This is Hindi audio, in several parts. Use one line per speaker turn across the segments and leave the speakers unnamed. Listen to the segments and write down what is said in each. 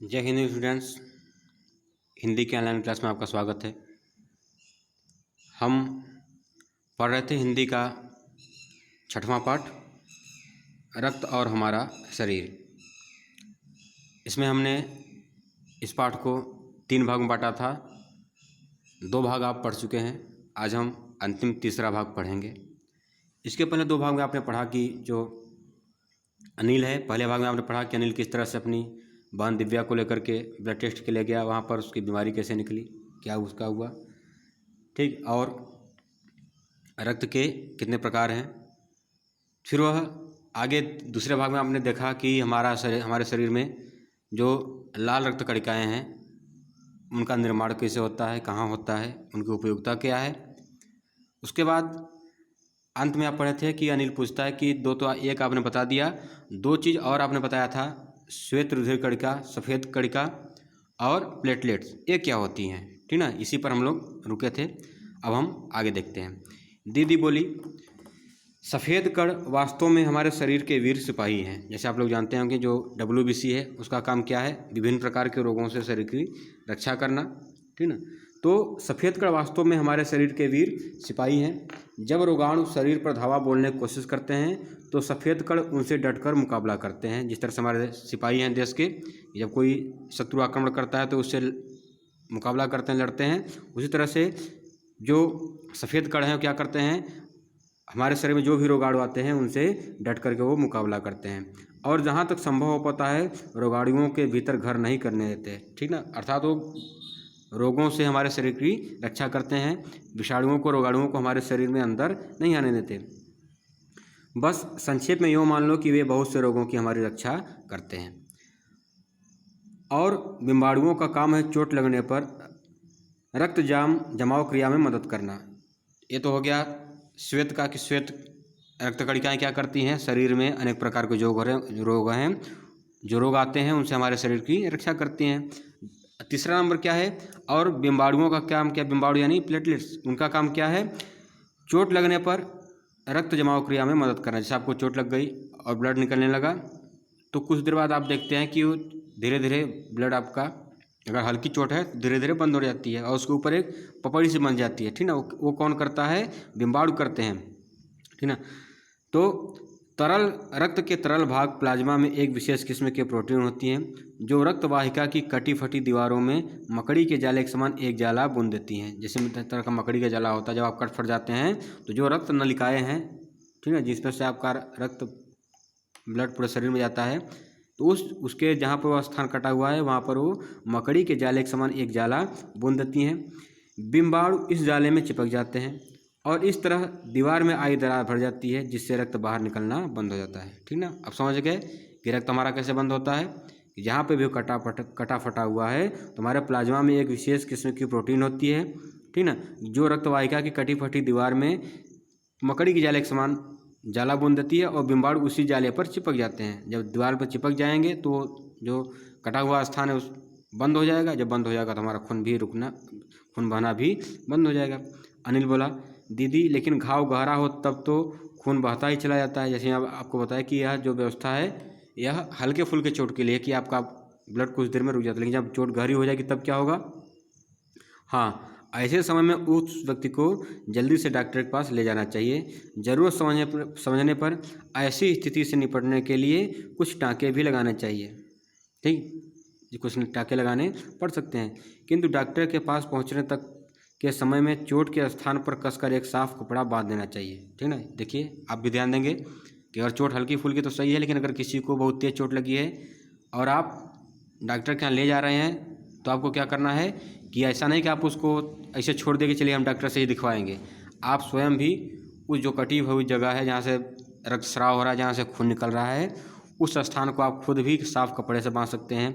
जय हिंद स्टूडेंट्स। हिंदी के ऑनलाइन क्लास में आपका स्वागत है। हम पढ़ रहे थे हिंदी का 6वां पाठ रक्त और हमारा शरीर। इसमें हमने इस पाठ को 3 भाग में बांटा था। 2 भाग आप पढ़ चुके हैं। आज हम अंतिम तीसरा भाग पढ़ेंगे। इसके पहले 2 भाग में आपने पढ़ा कि जो अनिल है, पहले भाग में आपने पढ़ा कि अनिल किस तरह से अपनी बहन दिव्या को लेकर के ब्लड टेस्ट के लिए गया, वहाँ पर उसकी बीमारी कैसे निकली, क्या उसका हुआ, ठीक, और रक्त के कितने प्रकार हैं। फिर वह आगे दूसरे भाग में आपने देखा कि हमारे शरीर में जो लाल रक्त कणिकाएँ हैं उनका निर्माण कैसे होता है, कहाँ होता है, उनकी उपयोगिता क्या है। उसके बाद अंत में आप पढ़े थे कि अनिल पूछता है कि एक आपने बता दिया, 2 चीज़ और आपने बताया था, श्वेत रुधिर कणिका, सफ़ेद कणिका और प्लेटलेट्स, ये क्या होती हैं, ठीक ना। इसी पर हम लोग रुके थे। अब हम आगे देखते हैं। दीदी बोली, सफ़ेद कण वास्तव में हमारे शरीर के वीर सिपाही हैं। जैसे आप लोग जानते होंगे जो WBC है उसका काम क्या है, विभिन्न प्रकार के रोगों से शरीर की रक्षा करना, ठीक ना। तो सफ़ेद कण वास्तव में हमारे शरीर के वीर सिपाही हैं। जब रोगाणु शरीर पर धावा बोलने की कोशिश करते हैं तो सफ़ेद कण उनसे डटकर मुकाबला करते हैं। जिस तरह से हमारे सिपाही हैं देश के, जब कोई शत्रु आक्रमण करता है तो उससे मुकाबला करते हैं, लड़ते हैं। उसी तरह से जो सफ़ेद कण हैं क्या करते हैं, हमारे शरीर में जो भी रोगाणु आते हैं उनसे डट करके वो मुकाबला करते हैं और जहाँ तक संभव हो पाता है रोगाणुओं के भीतर घर नहीं करने देते, ठीक ना। अर्थात वो रोगों से हमारे शरीर की रक्षा करते हैं, विषाणुओं को, रोगाणुओं को हमारे शरीर में अंदर नहीं आने देते। बस संक्षेप में यूँ मान लो कि वे बहुत से रोगों की हमारी रक्षा करते हैं। और बिम्बाणुओं का काम है चोट लगने पर रक्त जमाव क्रिया में मदद करना। ये तो हो गया श्वेत का, कि श्वेत रक्त कणिकाएँ क्या करती हैं, शरीर में अनेक प्रकार के जो रोग आते हैं उनसे हमारे शरीर की रक्षा करती हैं। तीसरा नंबर क्या है, और बिम्बाणुओं का काम क्या, बिम्बाणु यानी प्लेटलेट्स, उनका काम क्या है, चोट लगने पर रक्त जमाव क्रिया में मदद करना। जैसे आपको चोट लग गई और ब्लड निकलने लगा तो कुछ देर बाद आप देखते हैं कि वो धीरे धीरे ब्लड आपका, अगर हल्की चोट है धीरे धीरे बंद हो जाती है और उसके ऊपर एक पपड़ी सी बन जाती है, ठीक ना। वो कौन करता है, बिम्बाणु करते हैं, ठीक ना। तो तरल रक्त के तरल भाग प्लाज्मा में एक विशेष किस्म के प्रोटीन होती हैं जो रक्त वाहिका की कटी फटी दीवारों में मकड़ी के जाले के समान एक जाला बुन देती हैं। जैसे तरह का मकड़ी का जाला होता है, जब आप कट फट जाते हैं तो जो रक्त नलिकाएँ हैं, ठीक है, जिस पर से आपका रक्त ब्लड पूरे शरीर में जाता है, तो उसके जहाँ पर वह स्थान कटा हुआ है वहाँ पर वो मकड़ी के जाले के समान एक जाला बुन देती हैं। बिम्बाणु इस जाले में चिपक जाते हैं और इस तरह दीवार में आई दरार भर जाती है जिससे रक्त बाहर निकलना बंद हो जाता है, ठीक ना। अब समझ गए कि रक्त हमारा कैसे बंद होता है। जहाँ पे भी कटा फटा हुआ है तो हमारे प्लाज्मा में एक विशेष किस्म की प्रोटीन होती है, ठीक ना, जो रक्त वाहिका की कटी फटी दीवार में मकड़ी के जाले के समान जाला बुन देती है और बिम्बाणु उसी जाले पर चिपक जाते हैं। जब दीवार पर चिपक जाएंगे तो जो कटा हुआ स्थान है उस बंद हो जाएगा। जब बंद हो जाएगा तो हमारा खून बहना भी बंद हो जाएगा। अनिल बोला, दीदी लेकिन घाव गहरा हो तब तो खून बहता ही चला जाता है। जैसे आपको बताया कि यह जो व्यवस्था है यह हल्के फुल्के चोट के लिए, कि आपका ब्लड कुछ देर में रुक जाता है, लेकिन जब चोट गहरी हो जाएगी तब क्या होगा। हाँ, ऐसे समय में उस व्यक्ति को जल्दी से डॉक्टर के पास ले जाना चाहिए। ज़रूरत समझने पर ऐसी स्थिति से निपटने के लिए कुछ टाँके भी लगाने चाहिए, ठीक, कुछ टाँके लगाने पड़ सकते हैं। किंतु डॉक्टर के पास पहुंचने तक के समय में चोट के स्थान पर कसकर एक साफ कपड़ा बांध देना चाहिए, ठीक ना। देखिए आप भी ध्यान देंगे कि अगर चोट हल्की फुल्की तो सही है, लेकिन अगर किसी को बहुत तेज चोट लगी है और आप डॉक्टर के यहाँ ले जा रहे हैं तो आपको क्या करना है कि ऐसा नहीं कि आप उसको ऐसे छोड़ दे कि चलिए हम डॉक्टर से ही दिखवाएंगे। आप स्वयं भी उस जो कटी हुई जगह है जहाँ से रक्तस्राव हो रहा है, जहाँ से खून निकल रहा है, उस स्थान को आप खुद भी साफ कपड़े से बांध सकते हैं,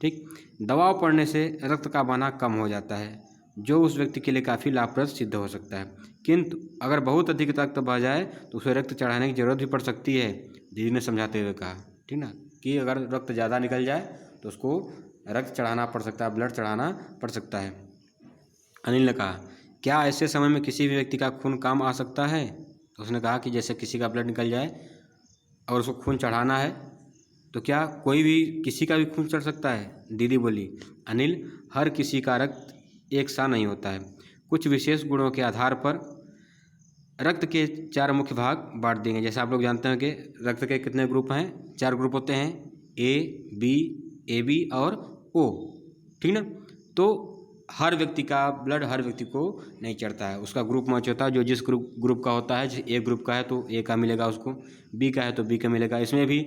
ठीक। दबाव पड़ने से रक्त का बहाना कम हो जाता है जो उस व्यक्ति के लिए काफ़ी लाभप्रद सिद्ध हो सकता है। किंतु अगर बहुत अधिक रक्त बह जाए तो उसे रक्त चढ़ाने की जरूरत भी पड़ सकती है, दीदी ने समझाते हुए कहा, ठीक ना, कि अगर रक्त ज़्यादा निकल जाए तो उसको रक्त चढ़ाना पड़ सकता है, ब्लड चढ़ाना पड़ सकता है। अनिल ने कहा, क्या ऐसे समय में किसी भी व्यक्ति का खून काम आ सकता है। तो उसने कहा कि जैसे किसी का ब्लड निकल जाए और उसको खून चढ़ाना है तो क्या कोई भी किसी का भी खून चढ़ सकता है? दीदी बोली, अनिल, हर किसी का रक्त एक सा नहीं होता है। कुछ विशेष गुणों के आधार पर रक्त के 4 मुख्य भाग बांट दिए गए। जैसे आप लोग जानते हैं कि रक्त के कितने ग्रुप हैं? 4 ग्रुप होते हैं, ए, बी, ए बी और ओ, ठीक ना। तो हर व्यक्ति का ब्लड हर व्यक्ति को नहीं चढ़ता है, उसका ग्रुप मैच होता है। जो जिस ग्रुप का होता है, जैसे ए ग्रुप का है तो ए का मिलेगा उसको, बी का है तो बी का मिलेगा। इसमें भी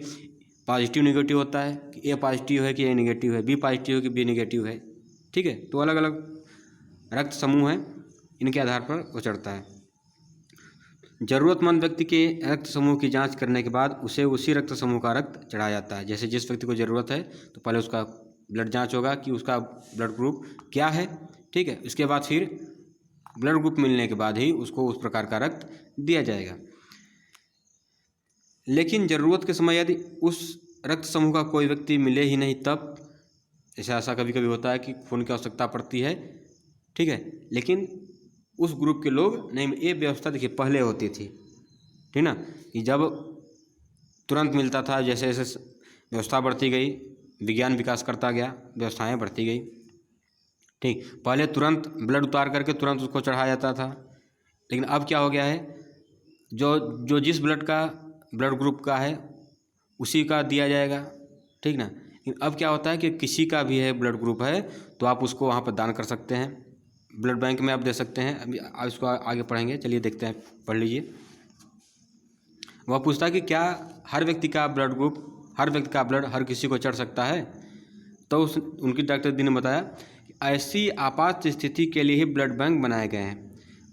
पॉजिटिव निगेटिव होता है कि ए पॉजिटिव है कि ए निगेटिव है, बी पॉजिटिव है कि बी निगेटिव है, ठीक है। तो अलग अलग रक्त समूह हैं, इनके आधार पर वो चढ़ता है। ज़रूरतमंद व्यक्ति के रक्त समूह की जांच करने के बाद उसे उसी रक्त समूह का रक्त चढ़ाया जाता है। जैसे जिस व्यक्ति को ज़रूरत है तो पहले उसका ब्लड जांच होगा कि उसका ब्लड ग्रुप क्या है, ठीक है। इसके बाद फिर ब्लड ग्रुप मिलने के बाद ही उसको उस प्रकार का रक्त दिया जाएगा। लेकिन ज़रूरत के समय यदि उस रक्त समूह का कोई व्यक्ति मिले ही नहीं, तब ऐसा कभी कभी होता है कि खून की आवश्यकता पड़ती है, ठीक है, लेकिन उस ग्रुप के लोग नहीं। ये व्यवस्था देखिए पहले होती थी, ठीक ना, कि जब तुरंत मिलता था, जैसे जैसे व्यवस्था बढ़ती गई, विज्ञान विकास करता गया, व्यवस्थाएं बढ़ती गई, ठीक। पहले तुरंत ब्लड उतार करके तुरंत उसको चढ़ाया जाता था, लेकिन अब क्या हो गया है, जो जो जिस ब्लड ग्रुप का है उसी का दिया जाएगा, ठीक ना। लेकिन अब क्या होता है कि किसी का भी है ब्लड ग्रुप है तो आप उसको वहाँ पर दान कर सकते हैं, ब्लड बैंक में आप दे सकते हैं। अभी इसको आगे पढ़ेंगे, चलिए देखते हैं, पढ़ लीजिए। वह पूछता है कि क्या हर व्यक्ति का ब्लड हर किसी को चढ़ सकता है? तो उनकी डॉक्टर दी ने बताया कि ऐसी आपात स्थिति के लिए ही ब्लड बैंक बनाए गए हैं।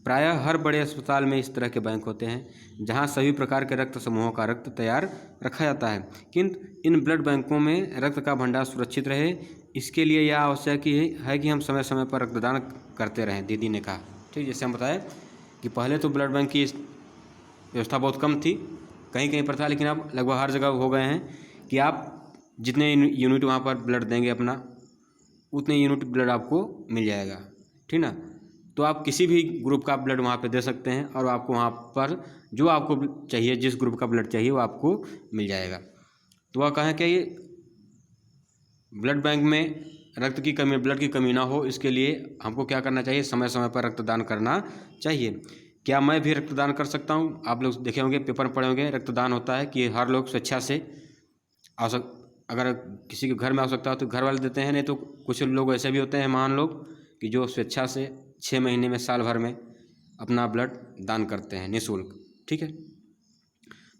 प्रायः हर बड़े अस्पताल में इस तरह के बैंक होते हैं जहां सभी प्रकार के रक्त समूहों का रक्त तैयार रखा जाता है, किंतु इन ब्लड बैंकों में रक्त का भंडार सुरक्षित रहे, इसके लिए यह आवश्यक है कि हम समय समय पर रक्तदान करते रहें, दीदी ने कहा, ठीक। जैसे हम बताएं कि पहले तो ब्लड बैंक की व्यवस्था बहुत कम थी, कहीं कहीं पर था, लेकिन अब लगभग हर जगह हो गए हैं कि आप जितने यूनिट वहाँ पर ब्लड देंगे अपना, उतने यूनिट ब्लड आपको मिल जाएगा, ठीक ना। तो आप किसी भी ग्रुप का ब्लड वहाँ पे दे सकते हैं और आपको वहाँ पर जो आपको चाहिए, जिस ग्रुप का ब्लड चाहिए वो आपको मिल जाएगा। तो वह कहें कि ब्लड बैंक में ब्लड की कमी ना हो, इसके लिए हमको क्या करना चाहिए? समय समय पर रक्तदान करना चाहिए। क्या मैं भी रक्तदान कर सकता हूँ? आप लोग देखे होंगे, पेपर में पढ़े होंगे, रक्तदान होता है कि हर लोग स्वेच्छा से अगर किसी के घर में आवश्यकता हो तो घर वाले देते हैं, नहीं तो कुछ लोग ऐसे भी होते हैं महान लोग कि जो स्वेच्छा से 6 महीने में, साल भर में अपना ब्लड दान करते हैं निःशुल्क, ठीक है।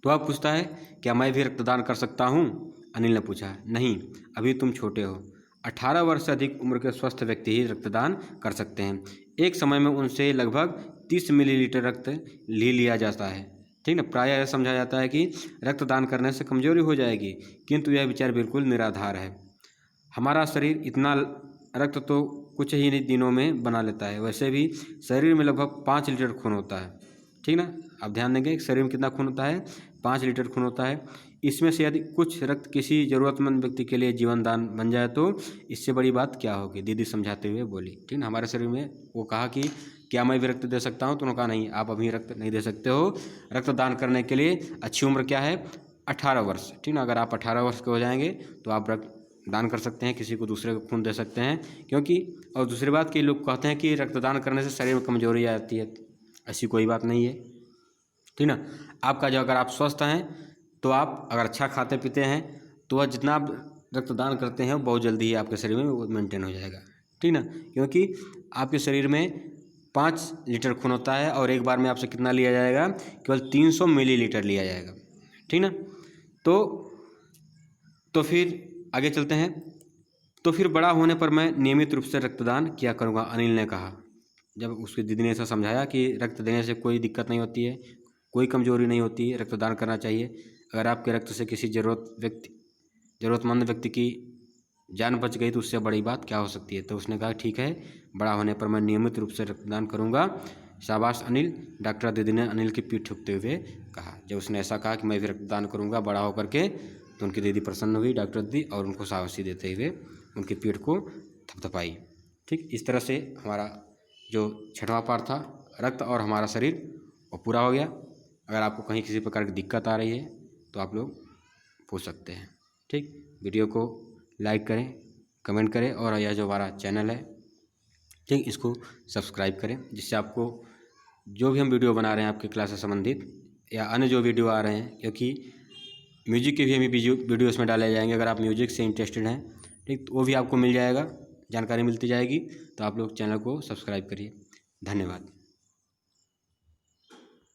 तो अब पूछता है क्या मैं भी रक्तदान कर सकता हूँ? अनिल ने पूछा, नहीं, अभी तुम छोटे हो। 18 वर्ष से अधिक उम्र के स्वस्थ व्यक्ति ही रक्तदान कर सकते हैं। एक समय में उनसे लगभग 30 मिलीलीटर रक्त लिया जाता है, ठीक ना। प्रायः यह समझा जाता है कि रक्तदान करने से कमजोरी हो जाएगी, किंतु यह विचार बिल्कुल निराधार है। हमारा शरीर इतना रक्त तो कुछ ही दिनों में बना लेता है। वैसे भी शरीर में लगभग 5 लीटर खून होता है, ठीक ना। आप ध्यान देंगे शरीर में कितना खून होता है? 5 लीटर खून होता है। इसमें से यदि कुछ रक्त किसी ज़रूरतमंद व्यक्ति के लिए जीवन दान बन जाए तो इससे बड़ी बात क्या होगी, दीदी समझाते हुए बोली, ठीक ना। हमारे शरीर में वो कहा कि क्या मैं भी रक्त दे सकता हूँ? तो उन्होंने कहा नहीं, आप अभी रक्त नहीं दे सकते हो। रक्तदान करने के लिए अच्छी उम्र क्या है? 18 वर्ष, ठीक ना। अगर आप 18 वर्ष के हो जाएंगे तो आप रक्त दान कर सकते हैं, किसी को दूसरे को खून दे सकते हैं, क्योंकि और दूसरी बात कि लोग कहते हैं कि रक्तदान करने से शरीर में कमजोरी आ जाती है, ऐसी कोई बात नहीं है, ठीक ना। आपका जो अगर आप स्वस्थ हैं तो आप अगर अच्छा खाते पीते हैं तो वह जितना आप रक्तदान करते हैं वो बहुत जल्दी ही आपके शरीर में वो मेंटेन हो जाएगा, ठीक ना। क्योंकि आपके शरीर में 5 लीटर खून होता है और एक बार में आपसे कितना लिया जाएगा? केवल 300 मिलीलीटर लिया जाएगा, ठीक ना। तो फिर आगे चलते हैं। तो फिर बड़ा होने पर मैं नियमित रूप से रक्तदान किया करूँगा, अनिल ने कहा। जब उसकी दीदी ने ऐसा समझाया कि रक्त देने से कोई दिक्कत नहीं होती है, कोई कमजोरी नहीं होती है, रक्तदान करना चाहिए। अगर आपके रक्त से किसी ज़रूरतमंद व्यक्ति की जान बच गई तो उससे बड़ी बात क्या हो सकती है। तो उसने कहा ठीक है, बड़ा होने पर मैं नियमित रूप से रक्तदान करूँगा। शाबाश अनिल, डॉक्टर दीदी ने अनिल की पीठ ठुकते हुए कहा। जब उसने ऐसा कहा कि मैं भी रक्तदान करूँगा बड़ा होकर के, तो उनकी दीदी प्रसन्न हुई, डॉक्टर दीदी, और उनको शाबाशी देते हुए उनकी पीठ को थपथपाई, ठीक। इस तरह से हमारा जो 6वां पार्ट था, रक्त और हमारा शरीर, वो पूरा हो गया। अगर आपको कहीं किसी प्रकार की दिक्कत आ रही है तो आप लोग पूछ सकते हैं। ठीक, वीडियो को लाइक करें, कमेंट करें और यह जो हमारा चैनल है ठीक इसको सब्सक्राइब करें, जिससे आपको जो भी हम वीडियो बना रहे हैं आपकी क्लास से संबंधित या अन्य जो वीडियो आ रहे हैं, क्योंकि म्यूजिक के भी हमें वीडियो इसमें डाले जाएंगे। अगर आप म्यूजिक से इंटरेस्टेड हैं ठीक, तो वो भी आपको मिल जाएगा, जानकारी मिलती जाएगी। तो आप लोग चैनल को सब्सक्राइब करिए। धन्यवाद।